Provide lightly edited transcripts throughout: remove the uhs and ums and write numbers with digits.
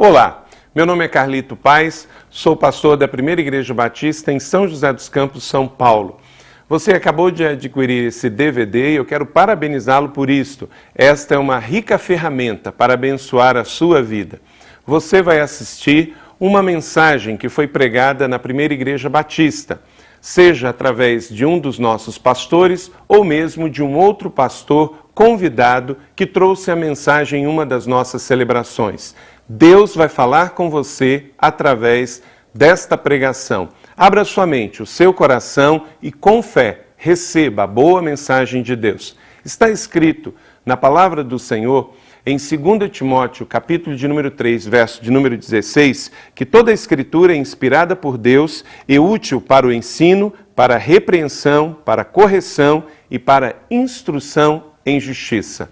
Olá, meu nome é Carlito Paes, sou pastor da Primeira Igreja Batista em São José dos Campos, São Paulo. Você acabou de adquirir esse DVD e eu quero parabenizá-lo por isto. Esta é uma rica ferramenta para abençoar a sua vida. Você vai assistir uma mensagem que foi pregada na Primeira Igreja Batista, seja através de um dos nossos pastores ou mesmo de um outro pastor convidado que trouxe a mensagem em uma das nossas celebrações. Deus vai falar com você através desta pregação. Abra sua mente, o seu coração e com fé receba a boa mensagem de Deus. Está escrito na palavra do Senhor em 2 Timóteo, capítulo de número 3, verso de número 16, que toda a escritura é inspirada por Deus e útil para o ensino, para a repreensão, para a correção e para a instrução em justiça.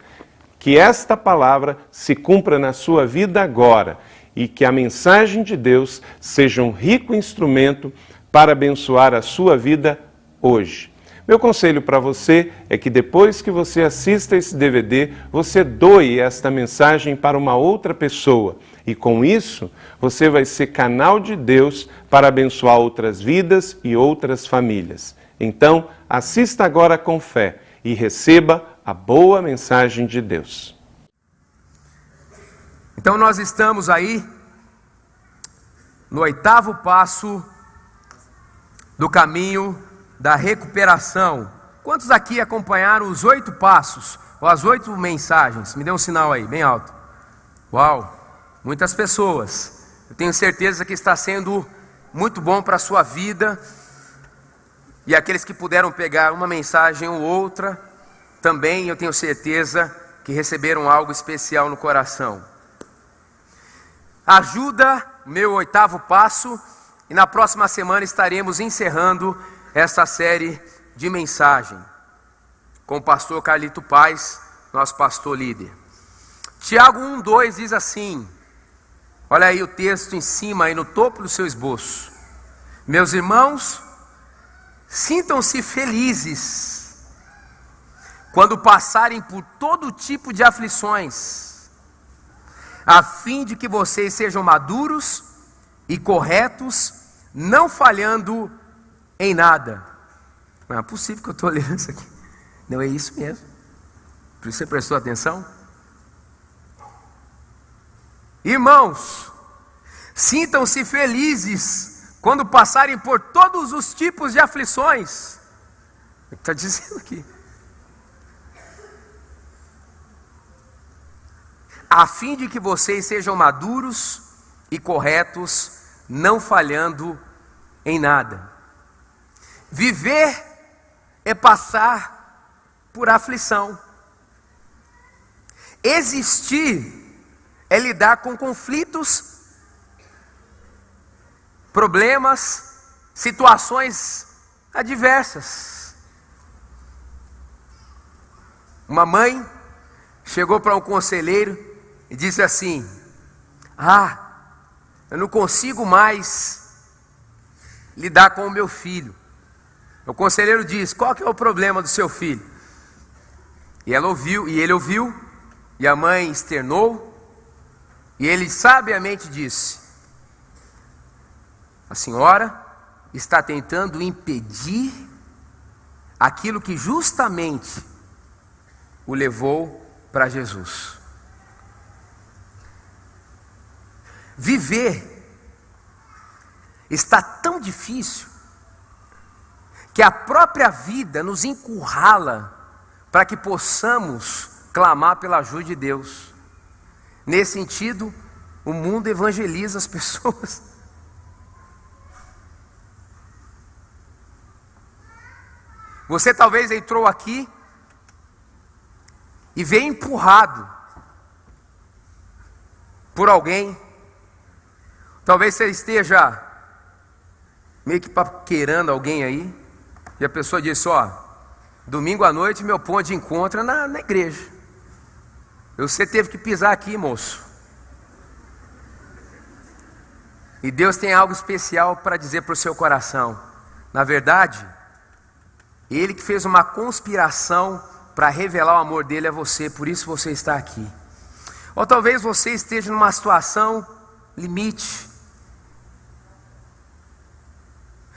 Que esta palavra se cumpra na sua vida agora e que a mensagem de Deus seja um rico instrumento para abençoar a sua vida hoje. Meu conselho para você é que depois que você assista esse DVD, você doe esta mensagem para uma outra pessoa. E com isso, você vai ser canal de Deus para abençoar outras vidas e outras famílias. Então, assista agora com fé e receba a boa mensagem de Deus. Então nós estamos aí no 8º passo do caminho da recuperação. Quantos aqui acompanharam os 8 passos, ou as 8 mensagens? Me dê um sinal aí, bem alto. Uau, muitas pessoas. Eu tenho certeza que está sendo muito bom para a sua vida. E aqueles que puderam pegar uma mensagem ou outra, também eu tenho certeza que receberam algo especial no coração. Ajuda, meu 8º passo, e na próxima semana estaremos encerrando essa série de mensagem com o pastor Carlito Paes, nosso pastor líder. Tiago 1:2 diz assim, olha aí o texto em cima, aí no topo do seu esboço: meus irmãos, sintam-se felizes quando passarem por todo tipo de aflições, a fim de que vocês sejam maduros e corretos, não falhando em nada. Não é possível que eu estou lendo isso aqui. Não, é isso mesmo. Por isso você prestou atenção? Irmãos, sintam-se felizes quando passarem por todos os tipos de aflições. Está dizendo aqui. A fim de que vocês sejam maduros e corretos, não falhando em nada. Viver é passar por aflição. Existir é lidar com conflitos, problemas, situações adversas. Uma mãe chegou para um conselheiro e disse assim: eu não consigo mais lidar com o meu filho. O conselheiro disse: qual que é o problema do seu filho? E ela ouviu, e ele ouviu, e a mãe externou, e ele sabiamente disse: a senhora está tentando impedir aquilo que justamente o levou para Jesus. Viver está tão difícil que a própria vida nos encurrala para que possamos clamar pela ajuda de Deus. Nesse sentido, o mundo evangeliza as pessoas. Você talvez entrou aqui e veio empurrado por alguém. Talvez você esteja meio que paquerando alguém aí, e a pessoa disse: domingo à noite meu ponto de encontro é na igreja. Você teve que pisar aqui, moço. E Deus tem algo especial para dizer para o seu coração. Na verdade, Ele que fez uma conspiração para revelar o amor dele a você, por isso você está aqui. Ou talvez você esteja numa situação limite.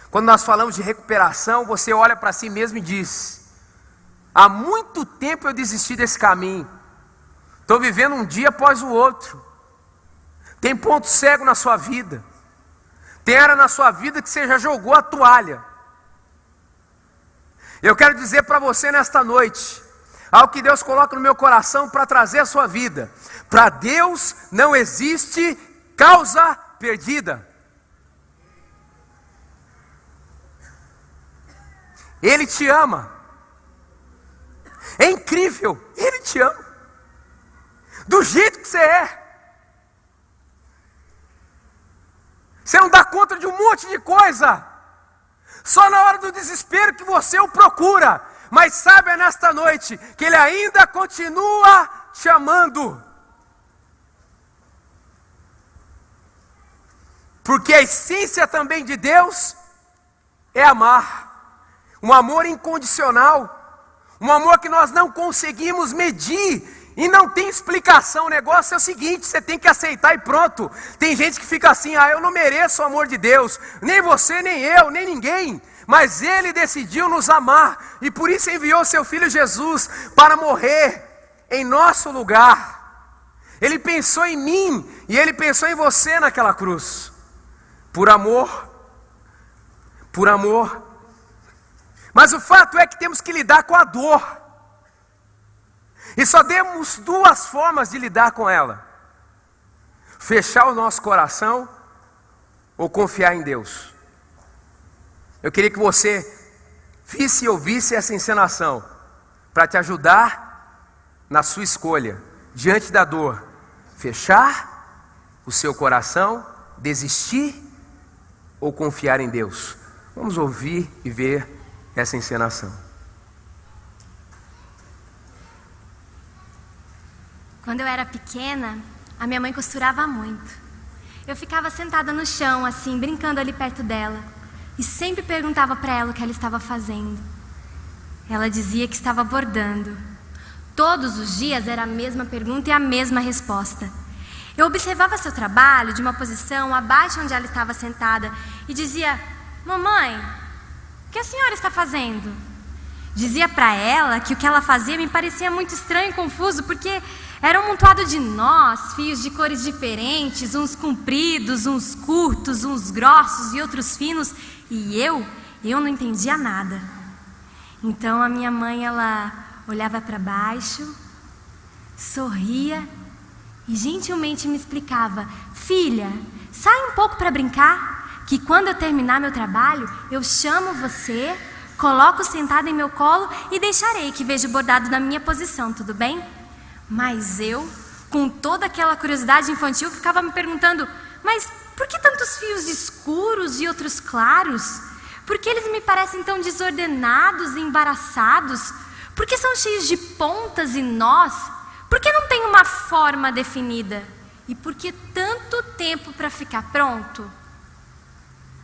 Quando nós falamos de recuperação, você olha para si mesmo e diz: há muito tempo eu desisti desse caminho, estou vivendo um dia após o outro. Tem ponto cego na sua vida, tem área na sua vida que você já jogou a toalha. Eu quero dizer para você nesta noite, algo que Deus coloca no meu coração para trazer a sua vida: para Deus não existe causa perdida. Ele te ama. É incrível, Ele te ama do jeito que você é. Você não dá conta de um monte de coisa, só na hora do desespero que você o procura. Mas saiba nesta noite que Ele ainda continua te amando, porque a essência também de Deus é amar. Um amor incondicional, um amor que nós não conseguimos medir e não tem explicação. O negócio é o seguinte: você tem que aceitar e pronto. Tem gente que fica assim: eu não mereço o amor de Deus, nem você, nem eu, nem ninguém. Mas Ele decidiu nos amar, e por isso enviou seu Filho Jesus para morrer em nosso lugar. Ele pensou em mim e Ele pensou em você naquela cruz, por amor. Por amor. Mas o fato é que temos que lidar com a dor, e só temos duas formas de lidar com ela: fechar o nosso coração ou confiar em Deus. Eu queria que você visse e ouvisse essa encenação para te ajudar na sua escolha diante da dor: fechar o seu coração, desistir ou confiar em Deus. Vamos ouvir e ver essa encenação. Quando eu era pequena, a minha mãe costurava muito. Eu ficava sentada no chão, assim, brincando ali perto dela, e sempre perguntava para ela o que ela estava fazendo. Ela dizia que estava bordando. Todos os dias era a mesma pergunta e a mesma resposta. Eu observava seu trabalho de uma posição abaixo onde ela estava sentada e dizia: mamãe, o que a senhora está fazendo? Dizia para ela que o que ela fazia me parecia muito estranho e confuso, porque era um amontoado de nós, fios de cores diferentes, uns compridos, uns curtos, uns grossos e outros finos, e eu não entendia nada. Então a minha mãe, ela olhava para baixo, sorria e gentilmente me explicava: filha, sai um pouco para brincar, que quando eu terminar meu trabalho, eu chamo você, coloco sentada em meu colo e deixarei que veja o bordado na minha posição, tudo bem? Mas eu, com toda aquela curiosidade infantil, ficava me perguntando: mas por que tantos fios escuros e outros claros? Por que eles me parecem tão desordenados e embaraçados? Por que são cheios de pontas e nós? Por que não tem uma forma definida? E por que tanto tempo para ficar pronto?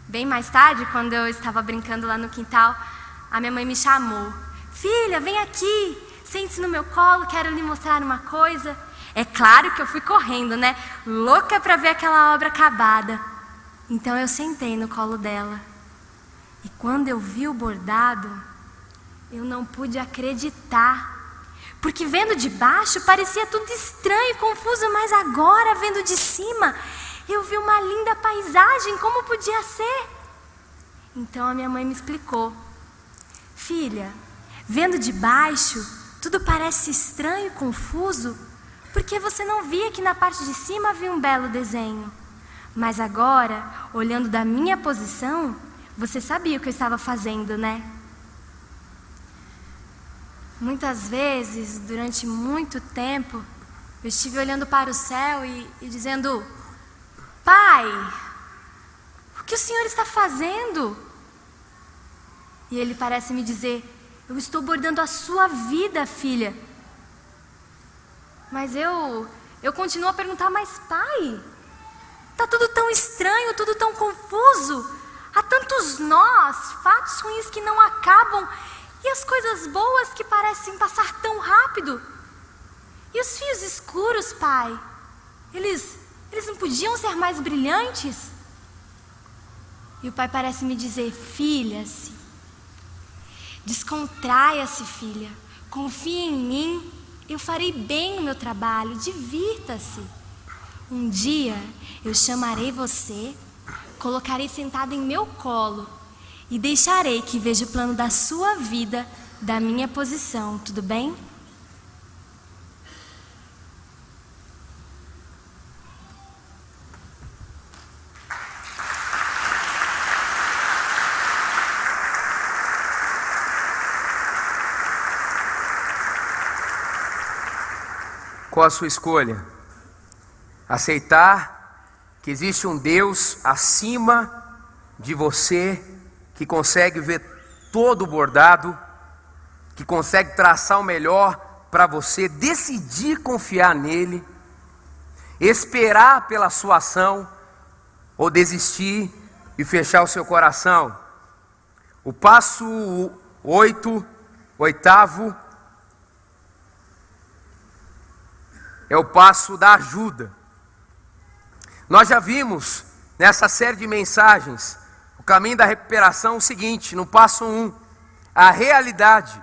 Bem mais tarde, quando eu estava brincando lá no quintal, a minha mãe me chamou: filha, vem aqui, sente-se no meu colo, quero lhe mostrar uma coisa. É claro que eu fui correndo, né? Louca para ver aquela obra acabada. Então eu sentei no colo dela. E quando eu vi o bordado, eu não pude acreditar. Porque vendo de baixo parecia tudo estranho e confuso, mas agora, vendo de cima, eu vi uma linda paisagem. Como podia ser? Então a minha mãe me explicou: filha, vendo de baixo, tudo parece estranho e confuso, porque você não via que na parte de cima havia um belo desenho. Mas agora, olhando da minha posição, você sabia o que eu estava fazendo, né? Muitas vezes, durante muito tempo, eu estive olhando para o céu e dizendo: pai, o que o senhor está fazendo? E ele parece me dizer: eu estou bordando a sua vida, filha. Mas eu continuo a perguntar: mas pai, está tudo tão estranho, tudo tão confuso. Há tantos nós, fatos ruins que não acabam, e as coisas boas que parecem passar tão rápido. E os fios escuros, pai, eles Eles não podiam ser mais brilhantes? E o pai parece me dizer: filha-se, descontraia-se, filha, confie em mim, eu farei bem o meu trabalho, divirta-se. Um dia eu chamarei você, colocarei sentado em meu colo e deixarei que veja o plano da sua vida, da minha posição, tudo bem? Qual a sua escolha? Aceitar que existe um Deus acima de você, que consegue ver todo o bordado, que consegue traçar o melhor para você, decidir confiar nele, esperar pela sua ação, ou desistir e fechar o seu coração? O passo 8º, é o passo da ajuda. Nós já vimos nessa série de mensagens o caminho da recuperação o seguinte: no passo 1, a realidade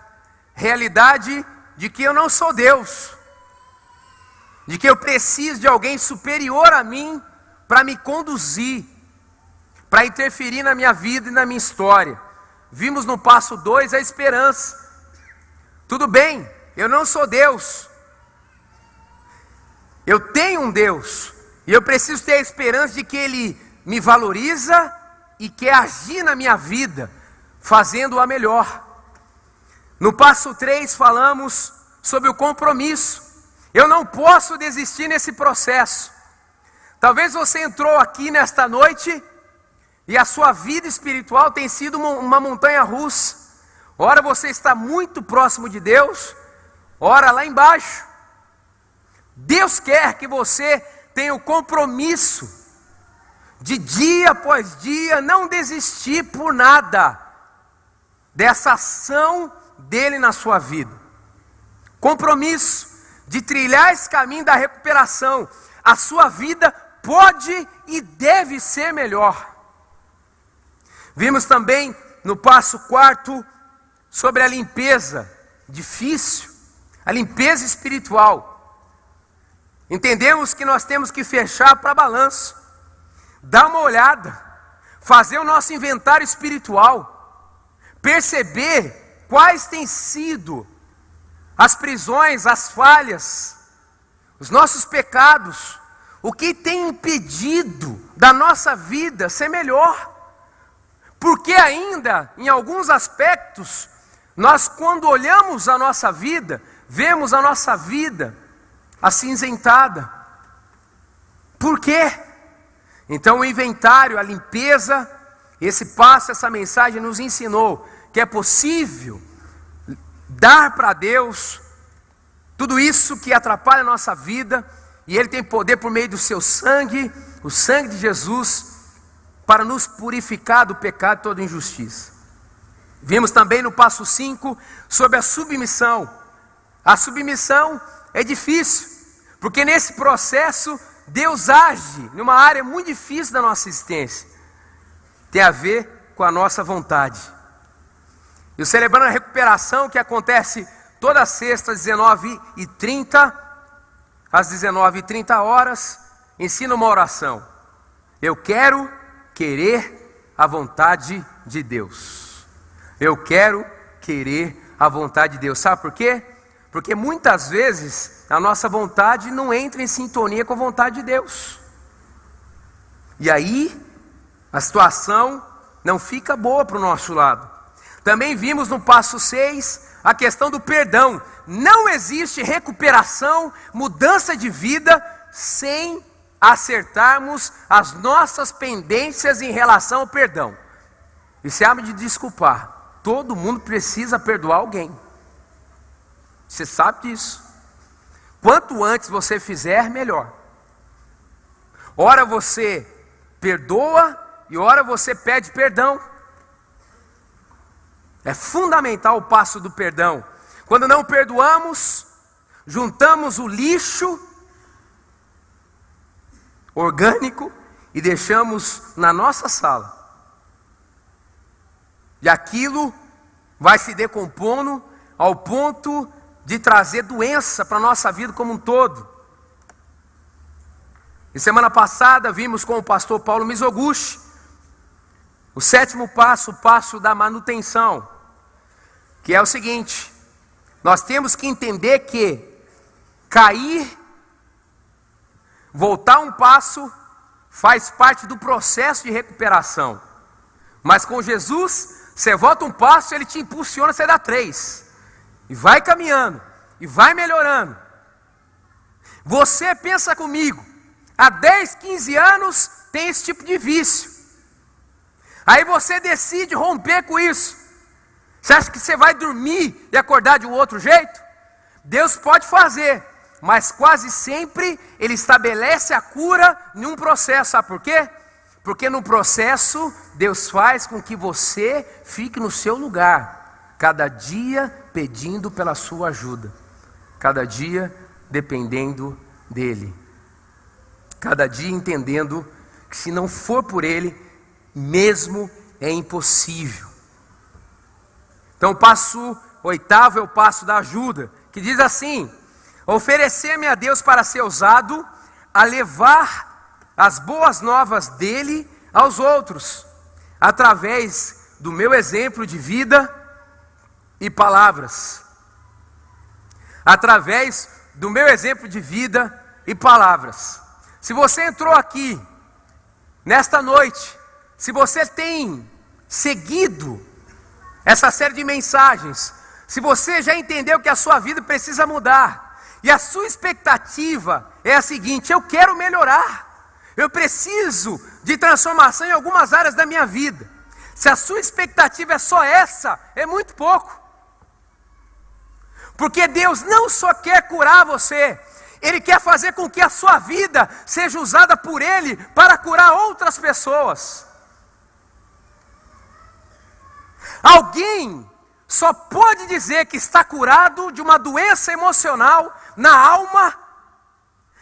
de que eu não sou Deus, de que eu preciso de alguém superior a mim para me conduzir, para interferir na minha vida e na minha história. Vimos no passo 2 a esperança. Tudo bem, eu não sou Deus, eu tenho um Deus, e eu preciso ter a esperança de que Ele me valoriza e quer agir na minha vida, fazendo-a melhor. No passo 3 falamos sobre o compromisso. Eu não posso desistir nesse processo. Talvez você entrou aqui nesta noite e a sua vida espiritual tem sido uma montanha russa. Ora você está muito próximo de Deus, ora lá embaixo. Deus quer que você tenha o compromisso de dia após dia não desistir por nada dessa ação dele na sua vida. Compromisso de trilhar esse caminho da recuperação. A sua vida pode e deve ser melhor. Vimos também no passo 4 sobre a limpeza difícil, a limpeza espiritual. Entendemos que nós temos que fechar para balanço, dar uma olhada, fazer o nosso inventário espiritual, perceber quais têm sido as prisões, as falhas, os nossos pecados, o que tem impedido da nossa vida ser melhor. Porque ainda, em alguns aspectos, nós quando olhamos a nossa vida, vemos a nossa vida acinzentada. Por quê? Então o inventário, a limpeza, esse passo, essa mensagem nos ensinou que é possível dar para Deus tudo isso que atrapalha a nossa vida, e Ele tem poder por meio do seu sangue, o sangue de Jesus, para nos purificar do pecado e toda injustiça. Vimos também no passo 5 sobre a submissão. A submissão é difícil, porque nesse processo Deus age numa área muito difícil da nossa existência. Tem a ver com a nossa vontade. E o Celebrando a Recuperação, que acontece toda sexta às 19h30, às 19h30, ensina uma oração. Eu quero querer a vontade de Deus. Eu quero querer a vontade de Deus. Sabe por quê? Porque muitas vezes a nossa vontade não entra em sintonia com a vontade de Deus. E aí a situação não fica boa para o nosso lado. Também vimos no passo 6 a questão do perdão. Não existe recuperação, mudança de vida, sem acertarmos as nossas pendências em relação ao perdão. E se abre de desculpar. Todo mundo precisa perdoar alguém. Você sabe disso. Quanto antes você fizer, melhor. Ora você perdoa e ora você pede perdão. É fundamental o passo do perdão. Quando não perdoamos, juntamos o lixo, orgânico e deixamos na nossa sala. E aquilo vai se decompondo ao ponto de trazer doença para a nossa vida como um todo. E semana passada vimos com o pastor Paulo Mizoguchi o 7º passo, o passo da manutenção, que é o seguinte: nós temos que entender que cair, voltar um passo, faz parte do processo de recuperação. Mas com Jesus, você volta um passo, Ele te impulsiona, você dá 3. E vai caminhando, e vai melhorando. Você pensa comigo, há 10, 15 anos tem esse tipo de vício. Aí você decide romper com isso. Você acha que você vai dormir e acordar de um outro jeito? Deus pode fazer, mas quase sempre Ele estabelece a cura em um processo. Sabe por quê? Porque no processo Deus faz com que você fique no seu lugar, cada dia pedindo pela sua ajuda, cada dia dependendo dEle, cada dia entendendo que se não for por Ele, mesmo é impossível. Então o passo 8º é o passo da ajuda, que diz assim: oferecer-me a Deus para ser usado a levar as boas novas dele aos outros, através do meu exemplo de vida e palavras. Através do meu exemplo de vida e palavras. Se você entrou aqui nesta noite, se você tem seguido essa série de mensagens, se você já entendeu que a sua vida precisa mudar, e a sua expectativa é a seguinte: eu quero melhorar, eu preciso de transformação em algumas áreas da minha vida. Se a sua expectativa é só essa, é muito pouco. Porque Deus não só quer curar você, Ele quer fazer com que a sua vida seja usada por Ele para curar outras pessoas. Alguém só pode dizer que está curado de uma doença emocional na alma,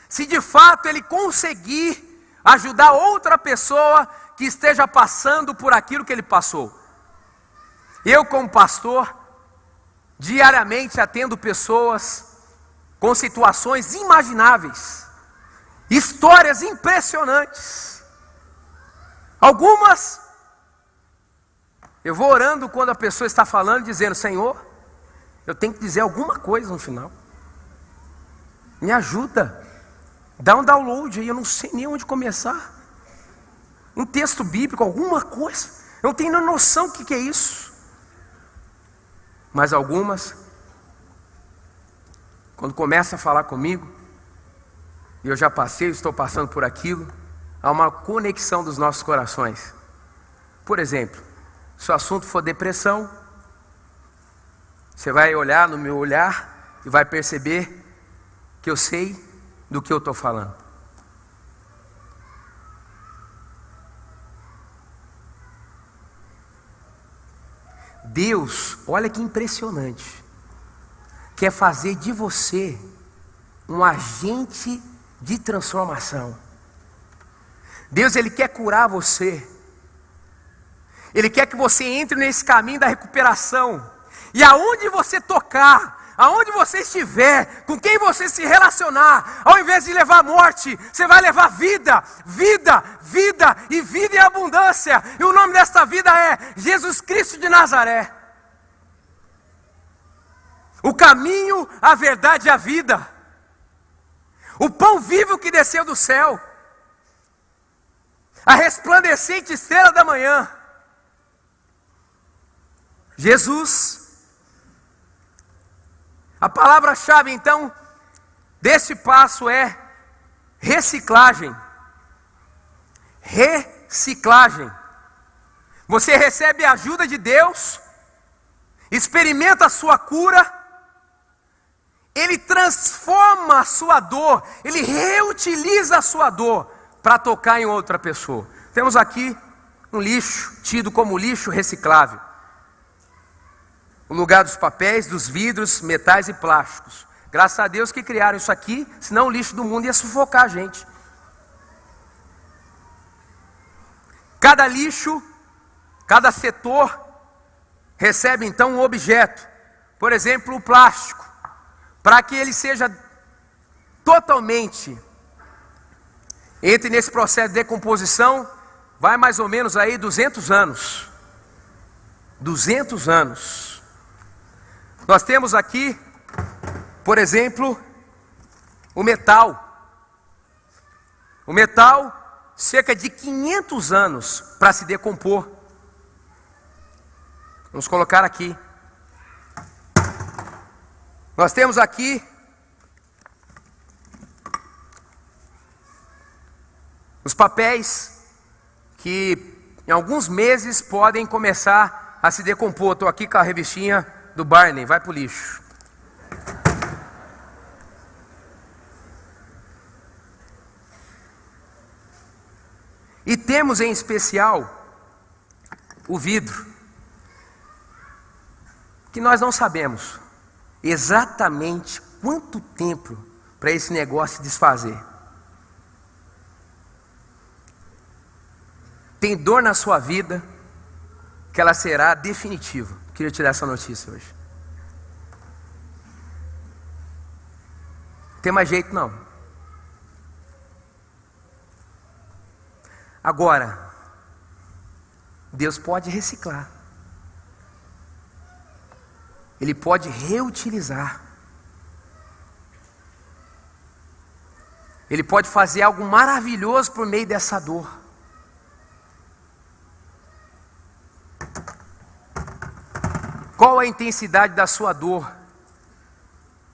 se de fato ele conseguir ajudar outra pessoa que esteja passando por aquilo que ele passou. Eu, como pastor, diariamente atendo pessoas com situações inimagináveis, histórias impressionantes. Algumas eu vou orando quando a pessoa está falando, dizendo: Senhor, eu tenho que dizer alguma coisa no final. Me ajuda. Dá um download aí, eu não sei nem onde começar. Um texto bíblico, alguma coisa. Eu não tenho noção do que é isso. Mas algumas, quando começa a falar comigo, e eu já passei, estou passando por aquilo, há uma conexão dos nossos corações. Por exemplo, se o assunto for depressão, você vai olhar no meu olhar e vai perceber que eu sei do que eu estou falando. Deus, olha que impressionante, quer fazer de você um agente de transformação. Deus, Ele quer curar você. Ele quer que você entre nesse caminho da recuperação. E aonde você tocar, aonde você estiver, com quem você se relacionar, ao invés de levar morte, você vai levar vida, vida, vida e vida em abundância. E o nome desta vida é Jesus Cristo de Nazaré. O caminho, a verdade e a vida. O pão vivo que desceu do céu. A resplandecente estrela da manhã. Jesus. A palavra-chave então desse passo é reciclagem. Reciclagem. Você recebe a ajuda de Deus, experimenta a sua cura, Ele transforma a sua dor, Ele reutiliza a sua dor para tocar em outra pessoa. Temos aqui um lixo, tido como lixo reciclável. O lugar dos papéis, dos vidros, metais e plásticos. Graças a Deus que criaram isso aqui, senão o lixo do mundo ia sufocar a gente. Cada lixo, cada setor recebe então um objeto, por exemplo, o plástico, para que ele seja totalmente, entre nesse processo de decomposição, vai mais ou menos aí 200 anos. 200 anos. Nós temos aqui, por exemplo, o metal. O metal, cerca de 500 anos para se decompor. Vamos colocar aqui. Nós temos aqui os papéis que em alguns meses podem começar a se decompor. Estou aqui com a revistinha do Barney, vai para o lixo. E temos em especial o vidro, que nós não sabemos exatamente quanto tempo para esse negócio se desfazer. Tem dor na sua vida que ela será definitiva. Queria te dar essa notícia hoje. Não tem mais jeito não. Agora, Deus pode reciclar. Ele pode reutilizar. Ele pode fazer algo maravilhoso por meio dessa dor. Qual a intensidade da sua dor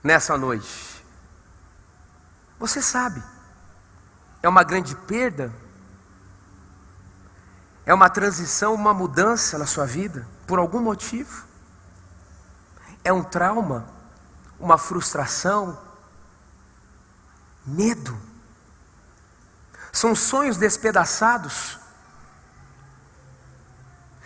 nessa noite? Você sabe. É uma grande perda? É uma transição, uma mudança na sua vida? Por algum motivo? É um trauma? Uma frustração? Medo? São sonhos despedaçados?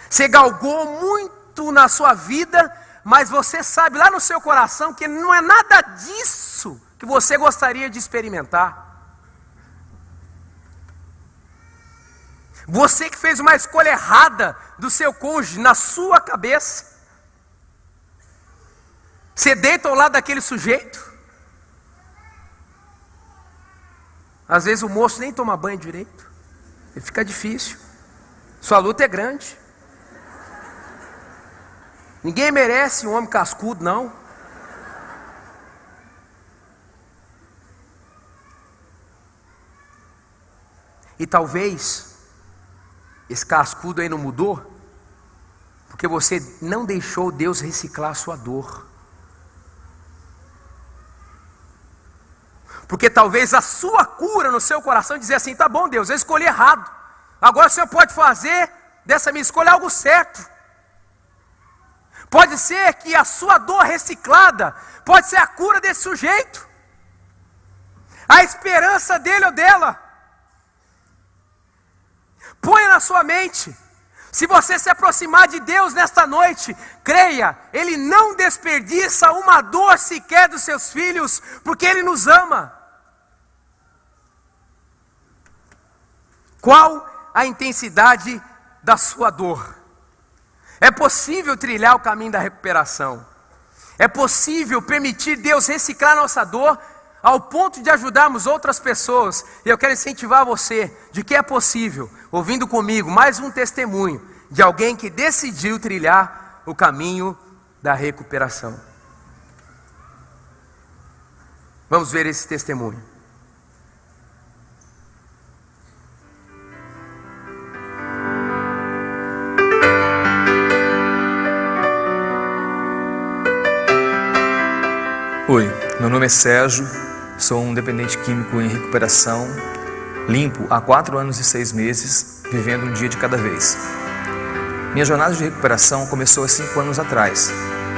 Você galgou muito na sua vida, mas você sabe lá no seu coração que não é nada disso que você gostaria de experimentar. Você que fez uma escolha errada do seu cônjuge na sua cabeça. Você deita ao lado daquele sujeito. Às vezes o moço nem toma banho direito. Ele fica difícil. Sua luta é grande. Ninguém merece um homem cascudo, não. E talvez esse cascudo aí não mudou, porque você não deixou Deus reciclar a sua dor. Porque talvez a sua cura no seu coração dizer assim: tá bom, Deus, eu escolhi errado. Agora o Senhor pode fazer dessa minha escolha algo certo. Pode ser que a sua dor reciclada pode ser a cura desse sujeito, a esperança dele ou dela. Ponha na sua mente, se você se aproximar de Deus nesta noite, creia, Ele não desperdiça uma dor sequer dos seus filhos, porque Ele nos ama. Qual a intensidade da sua dor? É possível trilhar o caminho da recuperação. É possível permitir Deus reciclar nossa dor ao ponto de ajudarmos outras pessoas. E eu quero incentivar você de que é possível, ouvindo comigo mais um testemunho de alguém que decidiu trilhar o caminho da recuperação. Vamos ver esse testemunho. Oi, meu nome é Sérgio, sou um dependente químico em recuperação, limpo há 4 anos e 6 meses, vivendo um dia de cada vez. Minha jornada de recuperação começou há 5 anos atrás,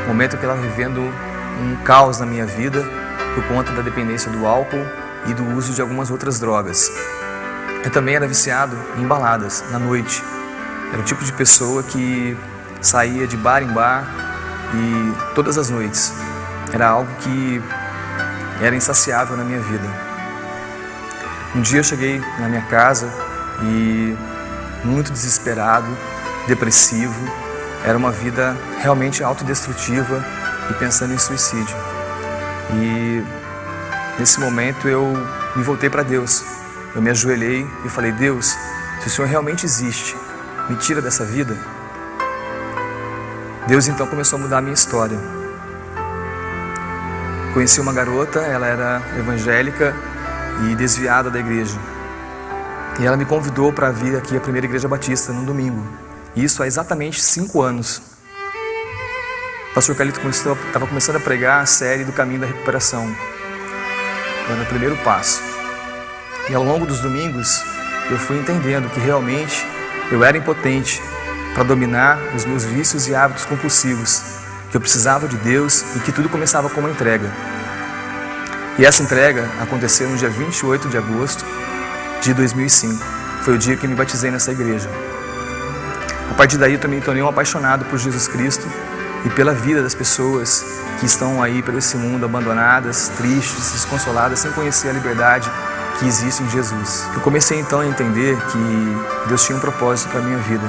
momento que eu estava vivendo um caos na minha vida por conta da dependência do álcool e do uso de algumas outras drogas. Eu também era viciado em baladas, na noite. Era o tipo de pessoa que saía de bar em bar e todas as noites. Era algo que era insaciável na minha vida. Um dia eu cheguei na minha casa e muito desesperado, depressivo. Era uma vida realmente autodestrutiva e pensando em suicídio. E nesse momento eu me voltei para Deus. Eu me ajoelhei e falei: Deus, se o Senhor realmente existe, me tira dessa vida. Deus então começou a mudar a minha história. Conheci uma garota, ela era evangélica e desviada da igreja. E ela me convidou para vir aqui à Primeira Igreja Batista no domingo. Isso há exatamente 5 anos. O pastor Carlito estava começando a pregar a série do Caminho da Recuperação. Era o primeiro passo. E ao longo dos domingos, eu fui entendendo que realmente eu era impotente para dominar os meus vícios e hábitos compulsivos, que eu precisava de Deus e que tudo começava com uma entrega. E essa entrega aconteceu no dia 28 de agosto de 2005. Foi o dia que me batizei nessa igreja. A partir daí eu também me tornei um apaixonado por Jesus Cristo e pela vida das pessoas que estão aí por esse mundo abandonadas, tristes, desconsoladas, sem conhecer a liberdade que existe em Jesus. Eu comecei então a entender que Deus tinha um propósito para a minha vida,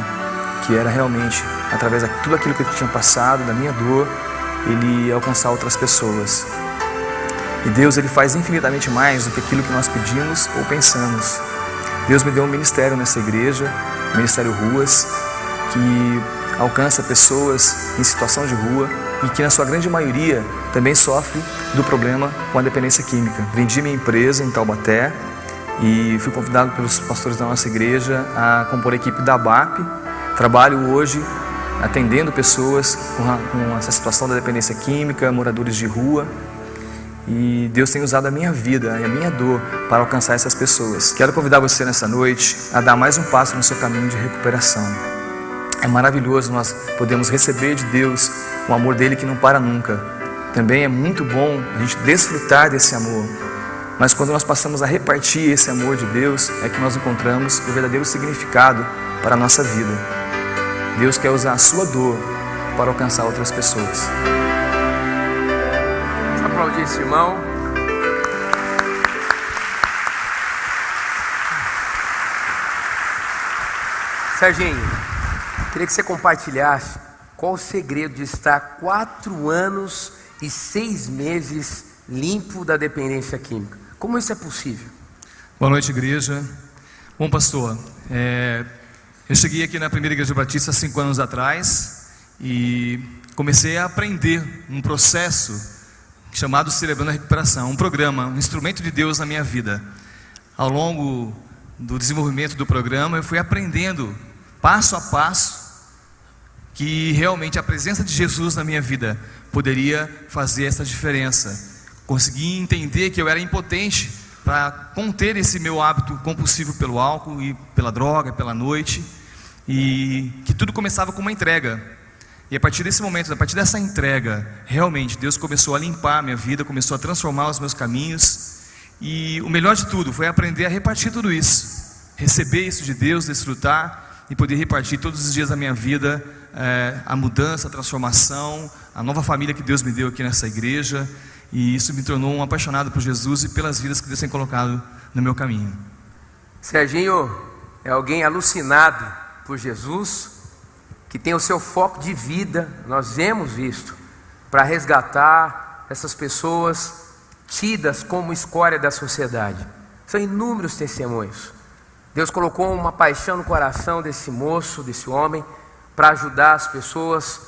que era realmente, através de tudo aquilo que eu tinha passado, da minha dor, Ele ia alcançar outras pessoas. E Deus, Ele faz infinitamente mais do que aquilo que nós pedimos ou pensamos. Deus me deu um ministério nessa igreja, o Ministério Ruas, que alcança pessoas em situação de rua e que na sua grande maioria também sofre do problema com a dependência química. Vendi minha empresa em Taubaté e fui convidado pelos pastores da nossa igreja a compor a equipe da ABAP. Trabalho hoje atendendo pessoas com essa situação da dependência química, moradores de rua. E Deus tem usado a minha vida e a minha dor para alcançar essas pessoas. Quero convidar você nessa noite a dar mais um passo no seu caminho de recuperação. É maravilhoso nós podemos receber de Deus o amor dele que não para nunca. Também é muito bom a gente desfrutar desse amor. Mas quando nós passamos a repartir esse amor de Deus, é que nós encontramos o verdadeiro significado para a nossa vida. Deus quer usar a sua dor para alcançar outras pessoas. Vamos aplaudir esse irmão. Serginho, queria que você compartilhasse qual o segredo de estar 4 anos e 6 meses limpo da dependência química. Como isso é possível? Boa noite, igreja. Bom, pastor, eu cheguei aqui na Primeira Igreja Batista 5 anos atrás e comecei a aprender um processo chamado Celebrando a Recuperação, um programa, um instrumento de Deus na minha vida. Ao longo do desenvolvimento do programa, eu fui aprendendo passo a passo que realmente a presença de Jesus na minha vida poderia fazer essa diferença. Consegui entender que eu era impotente para conter esse meu hábito compulsivo pelo álcool e pela droga, pela noite, e que tudo começava com uma entrega. E a partir desse momento, a partir dessa entrega, realmente Deus começou a limpar a minha vida, começou a transformar os meus caminhos, e o melhor de tudo foi aprender a repartir tudo isso, receber isso de Deus, desfrutar e poder repartir todos os dias da minha vida a mudança, a transformação, a nova família que Deus me deu aqui nessa igreja. E isso me tornou um apaixonado por Jesus e pelas vidas que Deus tem colocado no meu caminho. Serginho é alguém alucinado por Jesus, que tem o seu foco de vida, nós vemos visto, para resgatar essas pessoas tidas como escória da sociedade. São inúmeros testemunhos. Deus colocou uma paixão no coração desse moço, desse homem, para ajudar as pessoas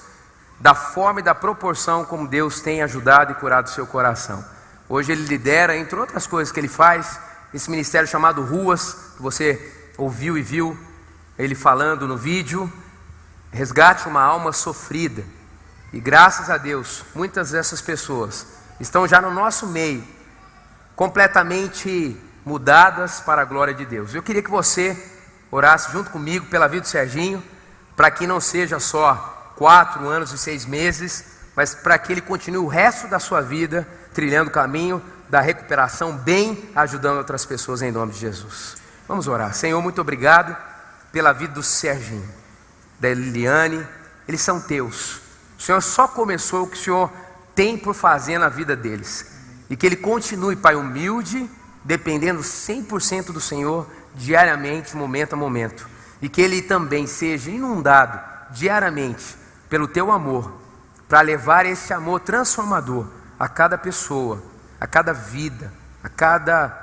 da forma e da proporção como Deus tem ajudado e curado o seu coração. Hoje ele lidera, entre outras coisas que ele faz, esse ministério chamado Ruas, que você ouviu e viu ele falando no vídeo, resgate uma alma sofrida. E graças a Deus, muitas dessas pessoas estão já no nosso meio, completamente mudadas para a glória de Deus. Eu queria que você orasse junto comigo pela vida do Serginho, para que não seja só 4 anos e 6 meses, mas para que ele continue o resto da sua vida trilhando o caminho da recuperação, bem ajudando outras pessoas em nome de Jesus. Vamos orar. Senhor, muito obrigado pela vida do Serginho, da Liliane, eles são teus. O Senhor só começou o que o Senhor tem por fazer na vida deles, e que ele continue, Pai, humilde, dependendo 100% do Senhor, diariamente, momento a momento. e que ele também seja inundado diariamente pelo teu amor, para levar esse amor transformador a cada pessoa, a cada vida, a cada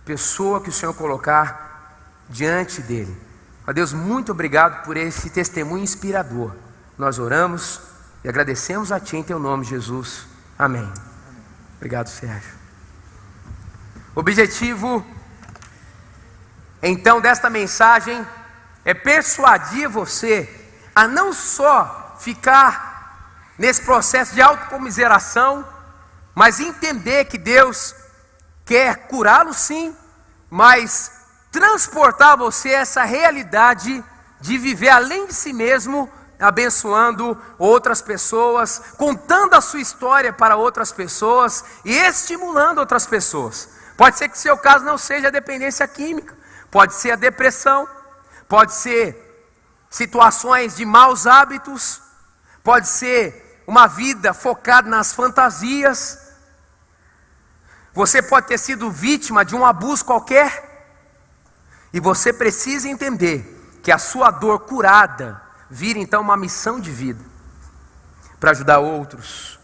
pessoa que o Senhor colocar diante dele. Ó Deus, muito obrigado por esse testemunho inspirador. Nós oramos e agradecemos a Ti em Teu nome, Jesus. Amém. Obrigado, Sérgio. O objetivo, então, desta mensagem é persuadir você a não só ficar nesse processo de autocomiseração, mas entender que Deus quer curá-lo sim, mas transportar você essa realidade de viver além de si mesmo, abençoando outras pessoas, contando a sua história para outras pessoas e estimulando outras pessoas. Pode ser que seu caso não seja a dependência química, pode ser a depressão, pode ser situações de maus hábitos, pode ser uma vida focada nas fantasias. Você pode ter sido vítima de um abuso qualquer, e você precisa entender que a sua dor curada vira então uma missão de vida, para ajudar outros.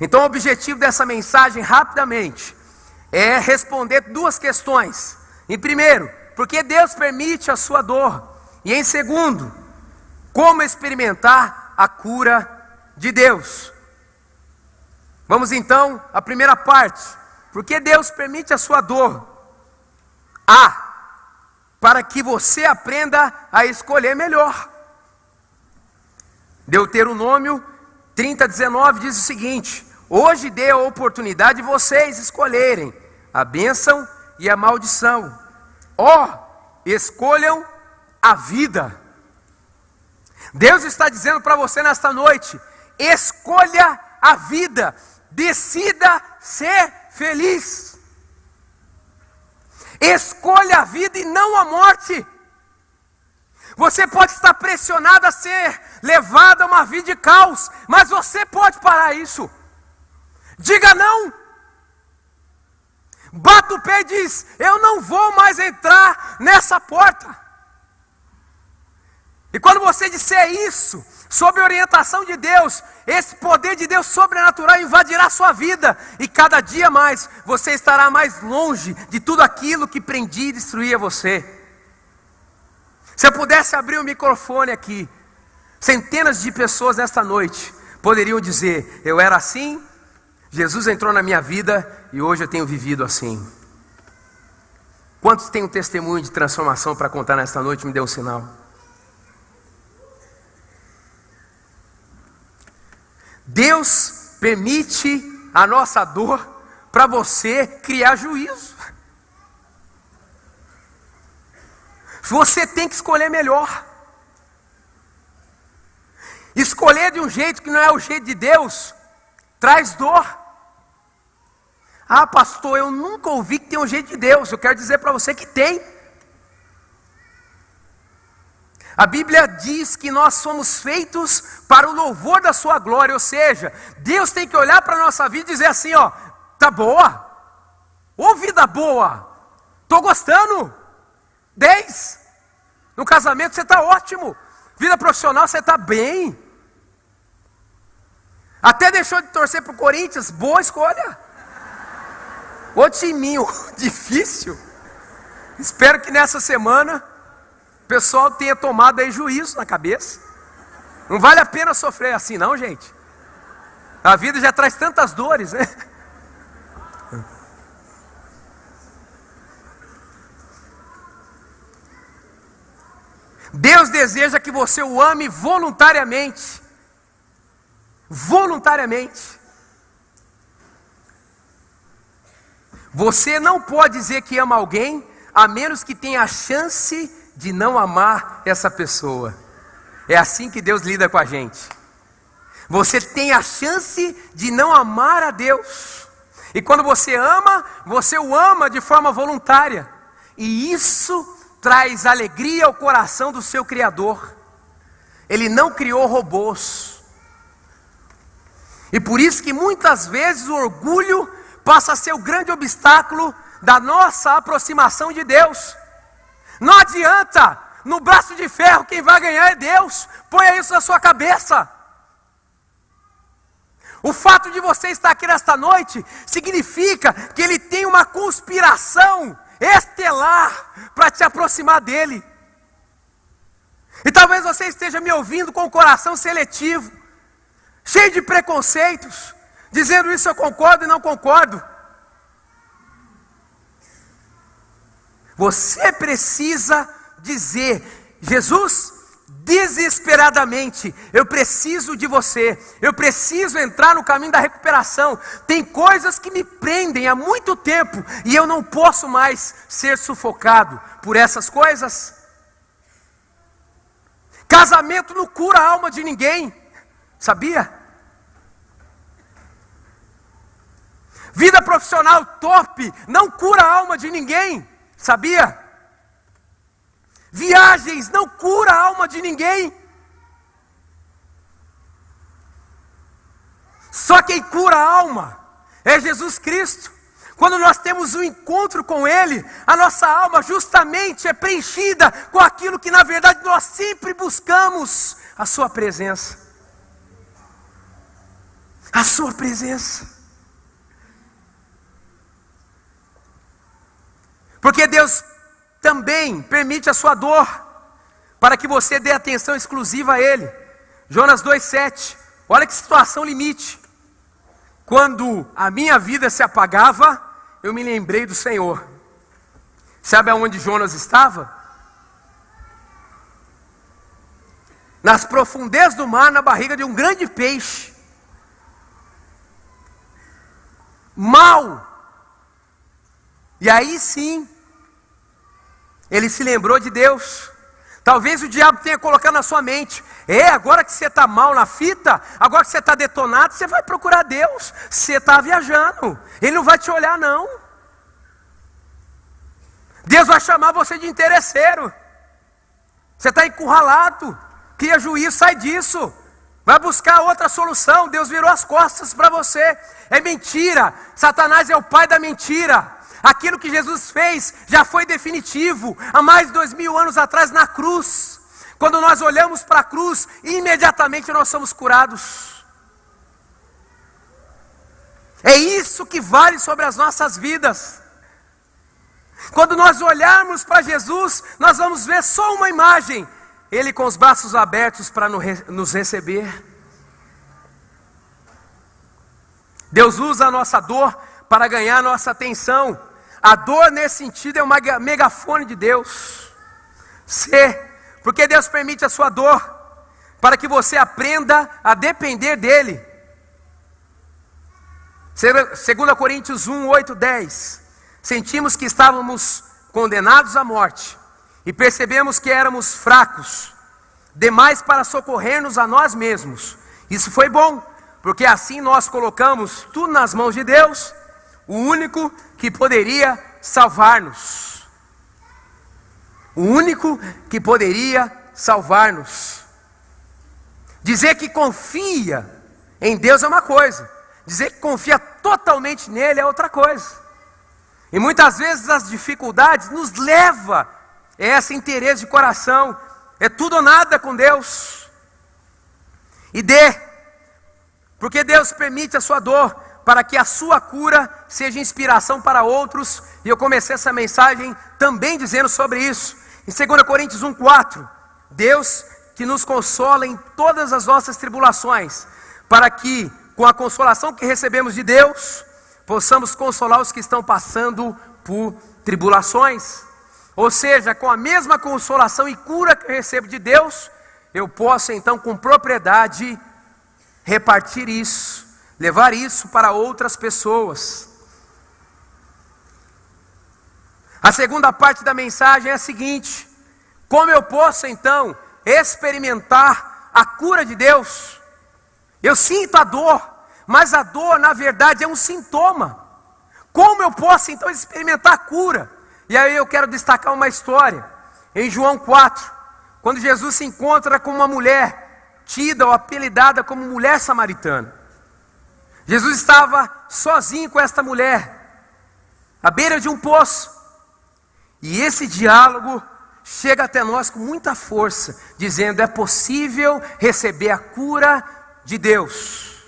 Então o objetivo dessa mensagem, rapidamente, é responder duas questões. Em primeiro, por que Deus permite a sua dor? E em segundo, como experimentar a cura de Deus? Vamos então à primeira parte. Por que Deus permite a sua dor? Para que você aprenda a escolher melhor. Deuteronômio 30:19 diz o seguinte: hoje dei a oportunidade de vocês escolherem a bênção e a maldição. Escolham a vida. Deus está dizendo para você nesta noite: escolha a vida, decida ser feliz. Escolha a vida e não a morte. Você pode estar pressionado a ser levado a uma vida de caos, mas você pode parar isso. Diga não. Bata o pé e diz: eu não vou mais entrar nessa porta. E quando você disser isso, sob a orientação de Deus, esse poder de Deus sobrenatural invadirá a sua vida, e cada dia mais você estará mais longe de tudo aquilo que prendia e destruía você. Se eu pudesse abrir o microfone aqui, centenas de pessoas nesta noite poderiam dizer: eu era assim, Jesus entrou na minha vida e hoje eu tenho vivido assim. Quantos têm um testemunho de transformação para contar nesta noite? Me dê um sinal. Deus permite a nossa dor para você criar juízo. Você tem que escolher melhor. Escolher de um jeito que não é o jeito de Deus traz dor. Pastor, eu nunca ouvi que tem um jeito de Deus. Eu quero dizer para você que tem. A Bíblia diz que nós somos feitos para o louvor da sua glória, ou seja, Deus tem que olhar para a nossa vida e dizer assim: tá boa, vida boa, estou gostando, 10, no casamento você está ótimo, vida profissional você está bem, até deixou de torcer para o Corinthians, boa escolha, o timinho difícil. Espero que nessa semana o pessoal tenha tomado aí juízo na cabeça. Não vale a pena sofrer assim não, gente. A vida já traz tantas dores, né? Deus deseja que você o ame voluntariamente. Voluntariamente. Você não pode dizer que ama alguém a menos que tenha a chance de não amar essa pessoa. É assim que Deus lida com a gente. Você tem a chance de não amar a Deus. E quando você ama, você o ama de forma voluntária. E isso traz alegria ao coração do seu Criador. Ele não criou robôs. E por isso que muitas vezes o orgulho passa a ser o grande obstáculo da nossa aproximação de Deus. Não adianta, no braço de ferro quem vai ganhar é Deus. Ponha isso na sua cabeça. O fato de você estar aqui nesta noite significa que Ele tem uma conspiração estelar para te aproximar dEle. E talvez você esteja me ouvindo com o coração seletivo, cheio de preconceitos, dizendo isso eu concordo e não concordo. Você precisa dizer: Jesus, desesperadamente, eu preciso de você, eu preciso entrar no caminho da recuperação. Tem coisas que me prendem há muito tempo e eu não posso mais ser sufocado por essas coisas. Casamento não cura a alma de ninguém, sabia? Vida profissional top não cura a alma de ninguém, sabia? Viagens não cura a alma de ninguém. Só quem cura a alma é Jesus Cristo. Quando nós temos um encontro com Ele, a nossa alma justamente é preenchida com aquilo que na verdade nós sempre buscamos: a Sua presença. A Sua presença. Porque Deus também permite a sua dor, para que você dê atenção exclusiva a Ele. Jonas 2,7, olha que situação limite. Quando a minha vida se apagava, eu me lembrei do Senhor. Sabe aonde Jonas estava? Nas profundezas do mar, na barriga de um grande peixe. Mal. E aí sim, ele se lembrou de Deus. Talvez o diabo tenha colocado na sua mente: agora que você está mal na fita, agora que você está detonado, você vai procurar Deus. Você está viajando, Ele não vai te olhar não. Deus vai chamar você de interesseiro. Você está encurralado, cria juízo, sai disso. Vai buscar outra solução. Deus virou as costas para você. É mentira, Satanás é o pai da mentira. Aquilo que Jesus fez já foi definitivo, há mais de 2000 anos atrás na cruz. Quando nós olhamos para a cruz, imediatamente nós somos curados. É isso que vale sobre as nossas vidas. Quando nós olharmos para Jesus, nós vamos ver só uma imagem: Ele com os braços abertos para nos receber. Deus usa a nossa dor para ganhar a nossa atenção. A dor nesse sentido é uma megafone de Deus. Porque Deus permite a sua dor para que você aprenda a depender dEle. 2 Coríntios 1, 8, 10. Sentimos que estávamos condenados à morte e percebemos que éramos fracos demais para socorrer-nos a nós mesmos. Isso foi bom, porque assim nós colocamos tudo nas mãos de Deus, o único que poderia salvar-nos. O único que poderia salvar-nos. Dizer que confia em Deus é uma coisa, dizer que confia totalmente nele é outra coisa. E muitas vezes as dificuldades nos levam a esse interesse de coração: é tudo ou nada com Deus. Porque Deus permite a sua dor para que a sua cura seja inspiração para outros. E eu comecei essa mensagem também dizendo sobre isso. Em 2 Coríntios 1, 4, Deus que nos consola em todas as nossas tribulações, para que, com a consolação que recebemos de Deus, possamos consolar os que estão passando por tribulações. Ou seja, com a mesma consolação e cura que eu recebo de Deus, eu posso então com propriedade repartir isso, levar isso para outras pessoas. A segunda parte da mensagem é a seguinte: como eu posso então experimentar a cura de Deus? Eu sinto a dor, mas a dor na verdade é um sintoma. Como eu posso então experimentar a cura? E aí eu quero destacar uma história, em João 4, quando Jesus se encontra com uma mulher, tida ou apelidada como mulher samaritana. Jesus estava sozinho com esta mulher, à beira de um poço, e esse diálogo chega até nós com muita força, dizendo: é possível receber a cura de Deus.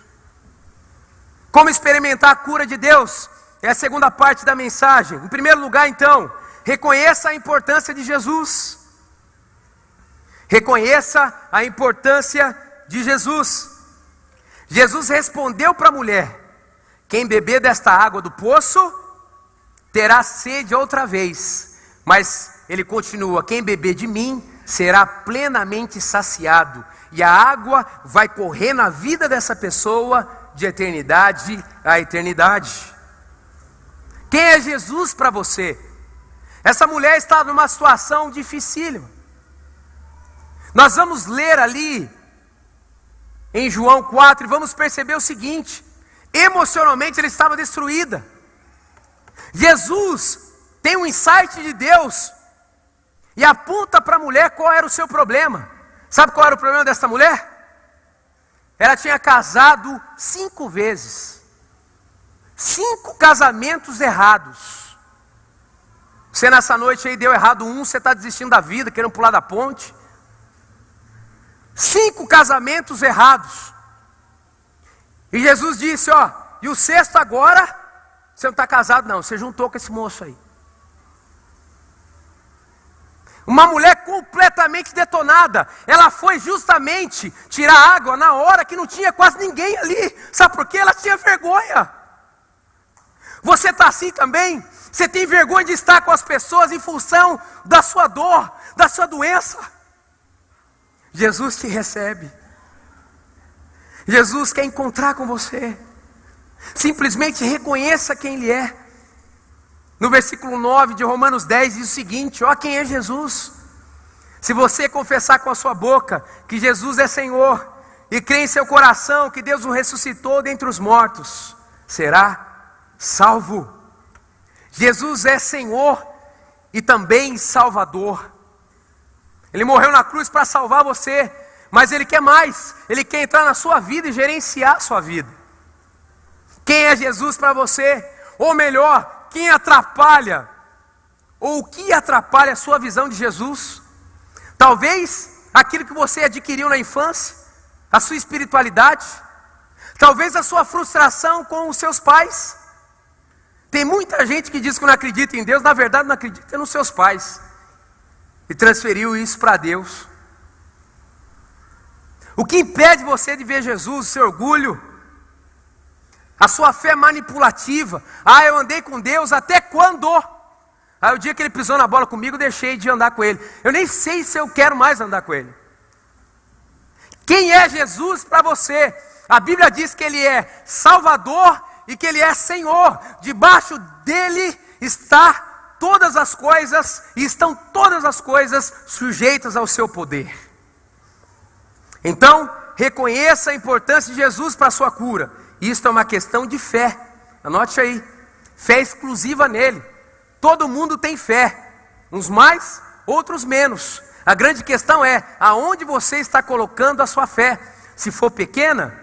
Como experimentar a cura de Deus? É a segunda parte da mensagem. Em primeiro lugar, então, reconheça a importância de Jesus. Reconheça a importância de Jesus. Jesus respondeu para a mulher: quem beber desta água do poço terá sede outra vez. Mas ele continua: quem beber de mim será plenamente saciado. E a água vai correr na vida dessa pessoa de eternidade a eternidade. Quem é Jesus para você? Essa mulher está numa situação dificílima. Nós vamos ler ali em João 4 e vamos perceber o seguinte: emocionalmente ela estava destruída. Jesus tem um insight de Deus e aponta para a mulher qual era o seu problema. Sabe qual era o problema dessa mulher? Ela tinha casado 5 vezes. 5 casamentos errados. Você nessa noite aí deu errado um, você está desistindo da vida, querendo pular da ponte. 5 casamentos errados. E Jesus disse: ó, e o 6º agora, você não está casado não, você juntou com esse moço aí. Uma mulher completamente detonada. Ela foi justamente tirar água na hora que não tinha quase ninguém ali. Sabe por quê? Ela tinha vergonha. Você está assim também? Você tem vergonha de estar com as pessoas em função da sua dor, da sua doença? Jesus te recebe. Jesus quer encontrar com você. Simplesmente reconheça quem Ele é. No versículo 9 de Romanos 10 diz o seguinte: ó, quem é Jesus? Se você confessar com a sua boca que Jesus é Senhor e crer em seu coração que Deus o ressuscitou dentre os mortos, será salvo. Jesus é Senhor e também Salvador. Ele morreu na cruz para salvar você, mas Ele quer mais. Ele quer entrar na sua vida e gerenciar a sua vida. Quem é Jesus para você? Ou melhor, quem atrapalha, ou o que atrapalha a sua visão de Jesus? Talvez aquilo que você adquiriu na infância, a sua espiritualidade, talvez a sua frustração com os seus pais. Tem muita gente que diz que não acredita em Deus, na verdade não acredita nos seus pais, e transferiu isso para Deus. O que impede você de ver Jesus? O seu orgulho, a sua fé manipulativa. Ah, eu andei com Deus até quando? Aí o dia que Ele pisou na bola comigo, deixei de andar com Ele. Eu nem sei se eu quero mais andar com Ele. Quem é Jesus para você? A Bíblia diz que Ele é Salvador e que Ele é Senhor. Debaixo dEle está todas as coisas, e estão todas as coisas sujeitas ao seu poder. Então, reconheça a importância de Jesus para a sua cura. Isto é uma questão de fé. Anote aí. Fé exclusiva nele. Todo mundo tem fé. Uns mais, outros menos. A grande questão é, aonde você está colocando a sua fé? Se for pequena,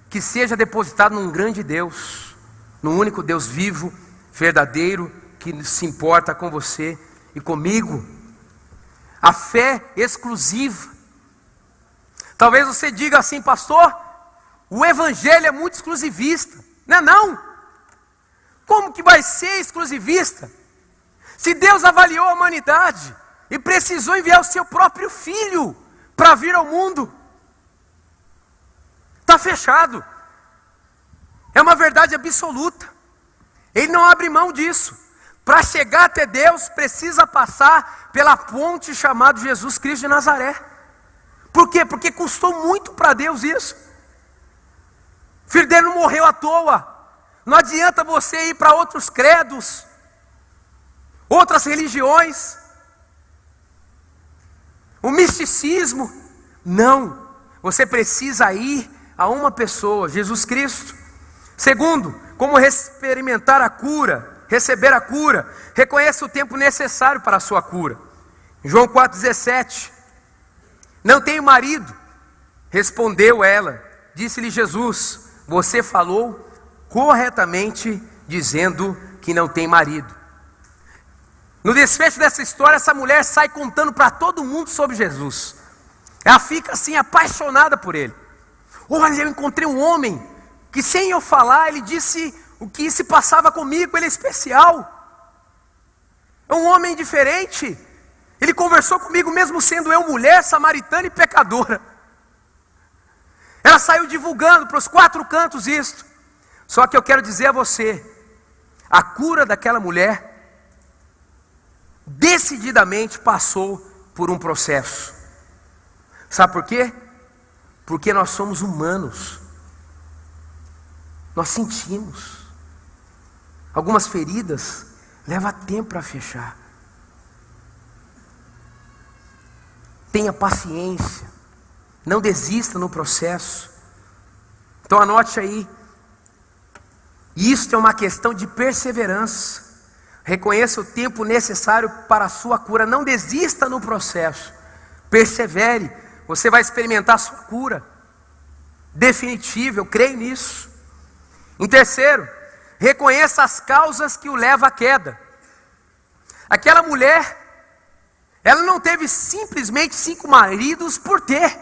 que seja depositado num grande Deus. Num único Deus vivo, verdadeiro, que se importa com você e comigo. A fé exclusiva. Talvez você diga assim: pastor, o evangelho é muito exclusivista. Não é não? Como que vai ser exclusivista? Se Deus avaliou a humanidade e precisou enviar o seu próprio filho para vir ao mundo, está fechado. É uma verdade absoluta. Ele não abre mão disso. Para chegar até Deus, precisa passar pela ponte chamada Jesus Cristo de Nazaré. Por quê? Porque custou muito para Deus isso. O filho dele não morreu à toa. Não adianta você ir para outros credos, outras religiões, o misticismo. Não. Você precisa ir a uma pessoa, Jesus Cristo. Segundo, como experimentar a cura, receber a cura. Reconheça o tempo necessário para a sua cura. Em João 4,17. Não tenho marido. Respondeu ela. Disse-lhe Jesus: você falou corretamente dizendo que não tem marido. No desfecho dessa história, essa mulher sai contando para todo mundo sobre Jesus. Ela fica assim apaixonada por ele. Olha, eu encontrei um homem que sem eu falar, ele disse o que se passava comigo, ele é especial. É um homem diferente. Ele conversou comigo mesmo sendo eu mulher, samaritana e pecadora. Ela saiu divulgando para os 4 cantos isto. Só que eu quero dizer a você, a cura daquela mulher decididamente passou por um processo. Sabe por quê? Porque nós somos humanos. Nós sentimos. Algumas feridas levam tempo para fechar. Tenha paciência. Não desista no processo. Então anote aí. Isto é uma questão de perseverança. Reconheça o tempo necessário para a sua cura. Não desista no processo. Persevere. Você vai experimentar a sua cura. Definitiva, eu creio nisso. Em terceiro, reconheça as causas que o levam à queda. Aquela mulher, ela não teve simplesmente 5 maridos por ter.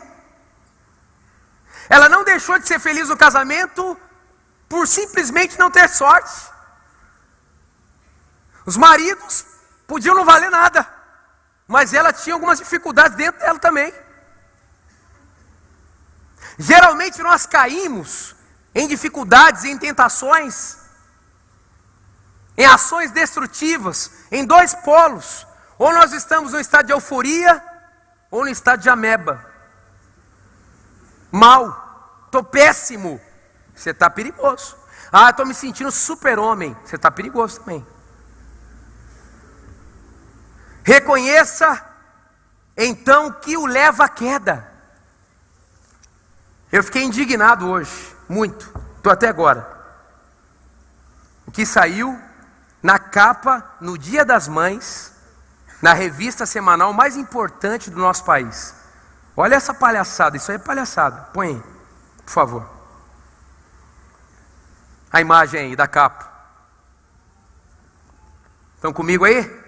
Ela não deixou de ser feliz no casamento por simplesmente não ter sorte. Os maridos podiam não valer nada, mas ela tinha algumas dificuldades dentro dela também. Geralmente nós caímos em dificuldades, em tentações, em ações destrutivas, em 2 polos. Ou nós estamos no estado de euforia, ou no estado de ameba. Mal, estou péssimo, você está perigoso. Ah, estou me sentindo super-homem, você está perigoso também. Reconheça então o que o leva à queda. Eu fiquei indignado hoje, muito, estou até agora. O que saiu na capa, no Dia das Mães, na revista semanal mais importante do nosso país. Olha essa palhaçada, isso aí é palhaçada. Põe aí, por favor. A imagem aí da capa. Estão comigo aí?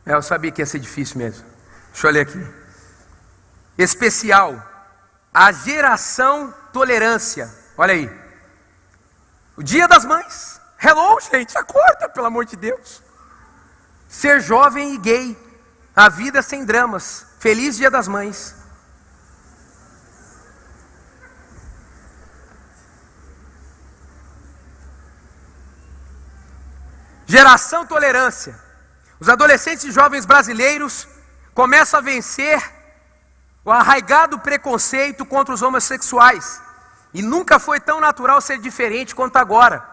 Eu sabia que ia ser difícil mesmo. Deixa eu ler aqui. Especial, a geração tolerância. Olha aí. O Dia das Mães. Hello, gente, acorda, pelo amor de Deus. Ser jovem e gay. A vida sem dramas. Feliz Dia das Mães. Geração tolerância. Os adolescentes e jovens brasileiros começam a vencer o arraigado preconceito contra os homossexuais. E nunca foi tão natural ser diferente quanto agora.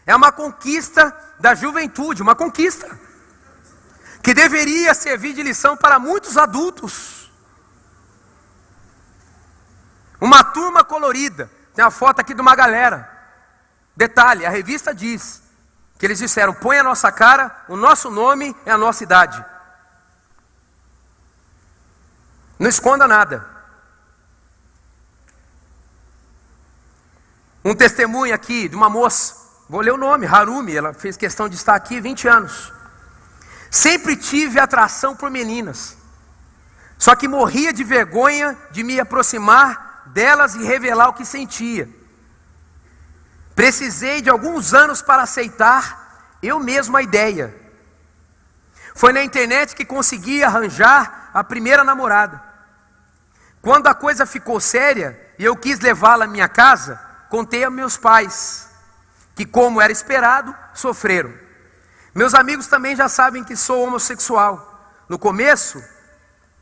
É uma conquista da juventude, uma conquista que deveria servir de lição para muitos adultos. Uma turma colorida. Tem a foto aqui de uma galera. Detalhe, a revista diz que eles disseram, põe a nossa cara, o nosso nome é a nossa idade. Não esconda nada. Um testemunho aqui de uma moça, vou ler o nome, Harumi, ela fez questão de estar aqui 20 anos. Sempre tive atração por meninas, só que morria de vergonha de me aproximar delas e revelar o que sentia. Precisei de alguns anos para aceitar eu mesmo a ideia. Foi na internet que consegui arranjar a primeira namorada. Quando a coisa ficou séria e eu quis levá-la à minha casa, contei a meus pais, que como era esperado, sofreram. Meus amigos também já sabem que sou homossexual. No começo,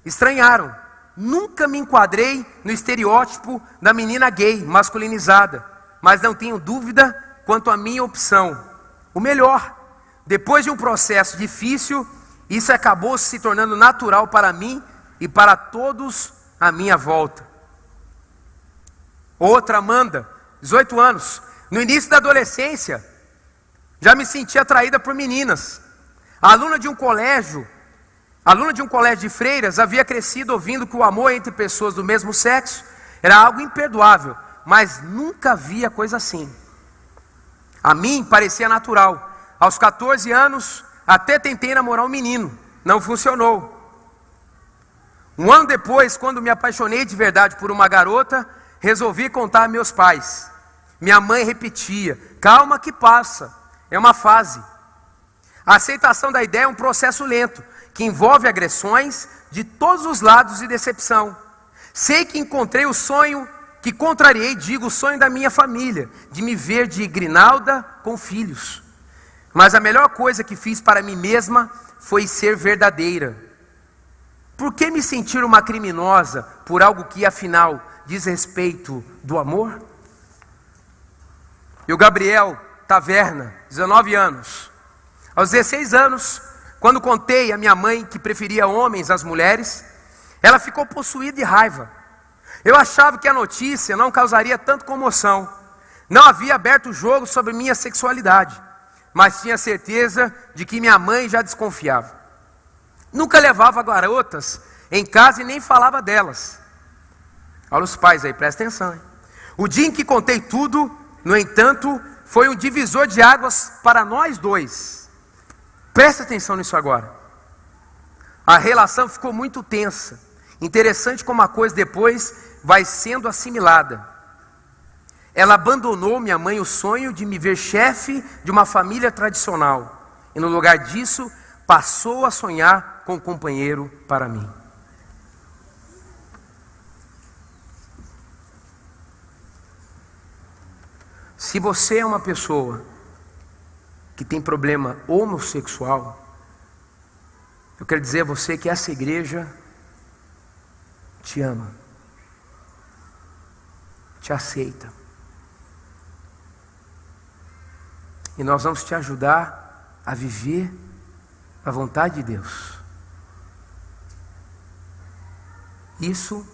estranharam. Nunca me enquadrei no estereótipo da menina gay, masculinizada. Mas não tenho dúvida quanto à minha opção. O melhor, depois de um processo difícil, isso acabou se tornando natural para mim e para todos à minha volta. Outra, Amanda, 18 anos. No início da adolescência, já me sentia atraída por meninas. Aluna de um colégio de freiras, havia crescido ouvindo que o amor entre pessoas do mesmo sexo era algo imperdoável. mas nunca via coisa assim. A mim parecia natural. Aos 14 anos, até tentei namorar um menino, não funcionou. Um ano depois, quando me apaixonei de verdade por uma garota, resolvi contar a meus pais. Minha mãe repetia: calma que passa, é uma fase. A aceitação da ideia é um processo lento, que envolve agressões de todos os lados e decepção. Sei que encontrei o sonho, que contrariei, o sonho da minha família, de me ver de grinalda com filhos. Mas a melhor coisa que fiz para mim mesma foi ser verdadeira. Por que me sentir uma criminosa por algo que afinal diz respeito do amor? E o Gabriel Taverna, 19 anos. Aos 16 anos, quando contei à minha mãe que preferia homens às mulheres, ela ficou possuída de raiva. Eu achava que a notícia não causaria tanta comoção. Não havia aberto o jogo sobre minha sexualidade, mas tinha certeza de que minha mãe já desconfiava. Nunca levava garotas em casa e nem falava delas. Olha os pais aí, presta atenção, hein? O dia em que contei tudo, no entanto, foi um divisor de águas para nós dois. Presta atenção nisso agora. A relação ficou muito tensa. Interessante como a coisa depois vai sendo assimilada. Ela abandonou, minha mãe, o sonho de me ver chefe de uma família tradicional. E no lugar disso, passou a sonhar com um companheiro para mim. Se você é uma pessoa que tem problema homossexual, eu quero dizer a você que essa igreja te ama, te aceita. E nós vamos te ajudar a viver a vontade de Deus. Isso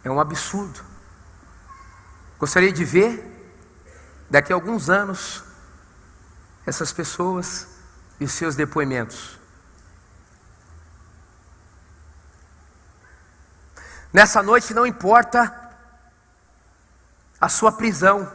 é um absurdo. Gostaria de ver, daqui a alguns anos, essas pessoas e os seus depoimentos. Nessa noite não importa a sua prisão.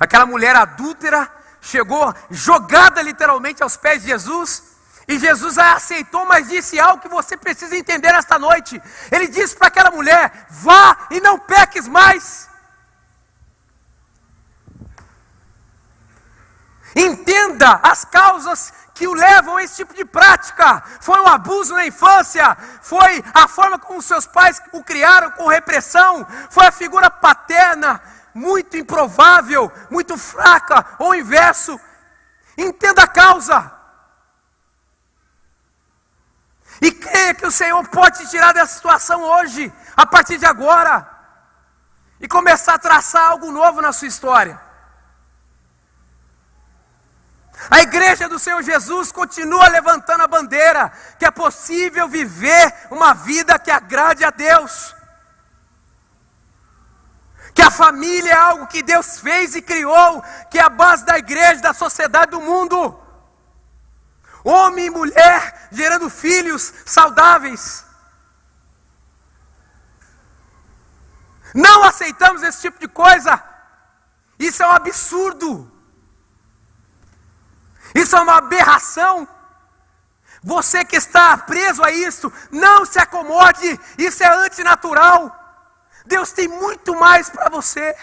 Aquela mulher adúltera chegou jogada literalmente aos pés de Jesus, e Jesus a aceitou, mas disse algo que você precisa entender esta noite. Ele disse para aquela mulher: vá e não peques mais. Entenda as causas que o levam a esse tipo de prática. Foi um abuso na infância, foi a forma como seus pais o criaram com repressão, foi a figura paterna muito improvável, muito fraca, ou o inverso. Entenda a causa e creia que o Senhor pode te tirar dessa situação hoje, a partir de agora, e começar a traçar algo novo na sua história. A igreja do Senhor Jesus continua levantando a bandeira que é possível viver uma vida que agrade a Deus, que a família é algo que Deus fez e criou, que é a base da igreja, da sociedade, do mundo. Homem e mulher gerando filhos saudáveis. Não aceitamos esse tipo de coisa. Isso é um absurdo. Isso é uma aberração. Você que está preso a isso, não se acomode. Isso é antinatural. Deus tem muito mais para você.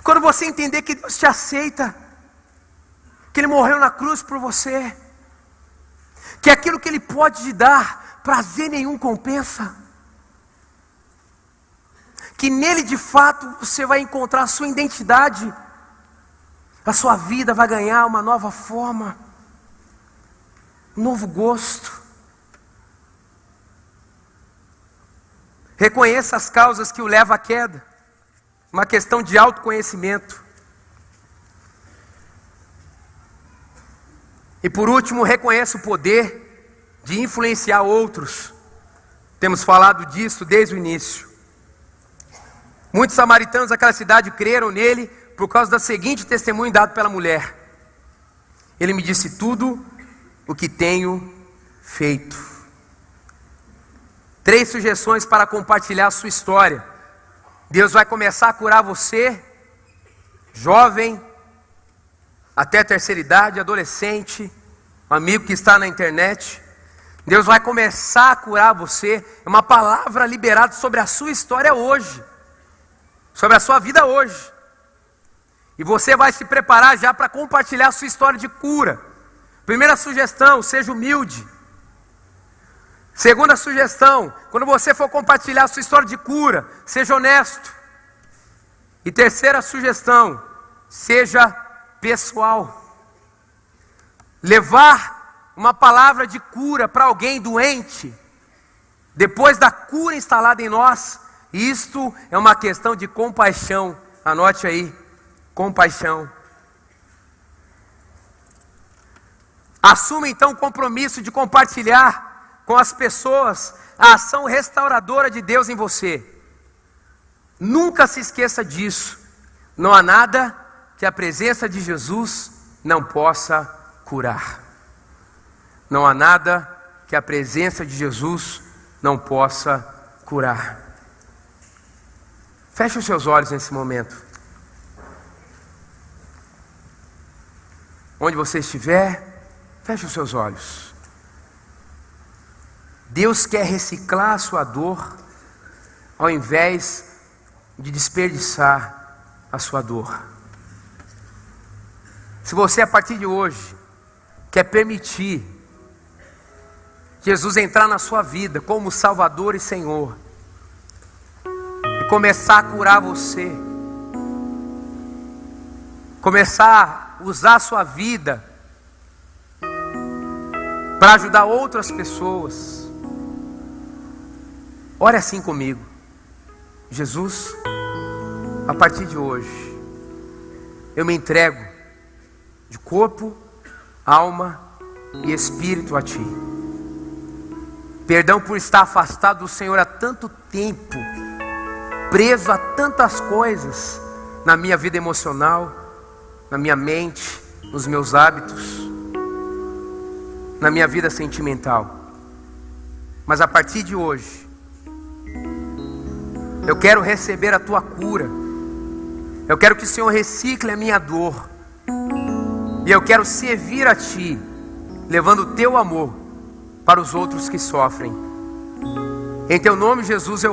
Quando você entender que Deus te aceita, que Ele morreu na cruz por você, que aquilo que Ele pode te dar, prazer nenhum compensa, que nele de fato você vai encontrar a sua identidade, a sua vida vai ganhar uma nova forma, um novo gosto. Reconheça as causas que o levam à queda. Uma questão de autoconhecimento. E por último, reconheça o poder de influenciar outros. Temos falado disso desde o início. Muitos samaritanos daquela cidade creram nele por causa do seguinte testemunho dado pela mulher: ele me disse tudo o que tenho feito. 3 sugestões para compartilhar a sua história. Deus vai começar a curar você, jovem, até a terceira idade, adolescente, amigo que está na internet. Deus vai começar a curar você. É uma palavra liberada sobre a sua história hoje, sobre a sua vida hoje. E você vai se preparar já para compartilhar a sua história de cura. Primeira sugestão, seja humilde. Segunda sugestão, quando você for compartilhar a sua história de cura, seja honesto. E terceira sugestão, seja pessoal. Levar uma palavra de cura para alguém doente, depois da cura instalada em nós, isto é uma questão de compaixão. Anote aí, compaixão. Assuma então o compromisso de compartilhar com as pessoas a ação restauradora de Deus em você. Nunca se esqueça disso. Não há nada que a presença de Jesus não possa curar. Não há nada que a presença de Jesus não possa curar. Feche os seus olhos nesse momento. Onde você estiver, feche os seus olhos. Deus quer reciclar a sua dor, ao invés de desperdiçar a sua dor. Se você a partir de hoje quer permitir Jesus entrar na sua vida como Salvador e Senhor, e começar a curar você, começar a usar a sua vida para ajudar outras pessoas, ore assim comigo. Jesus, a partir de hoje, eu me entrego de corpo, alma e espírito a Ti. Perdão por estar afastado do Senhor há tanto tempo, preso a tantas coisas na minha vida emocional, na minha mente, nos meus hábitos, na minha vida sentimental. Mas a partir de hoje, eu quero receber a Tua cura. Eu quero que o Senhor recicle a minha dor. E eu quero servir a Ti, levando o Teu amor para os outros que sofrem. Em Teu nome, Jesus, eu oro.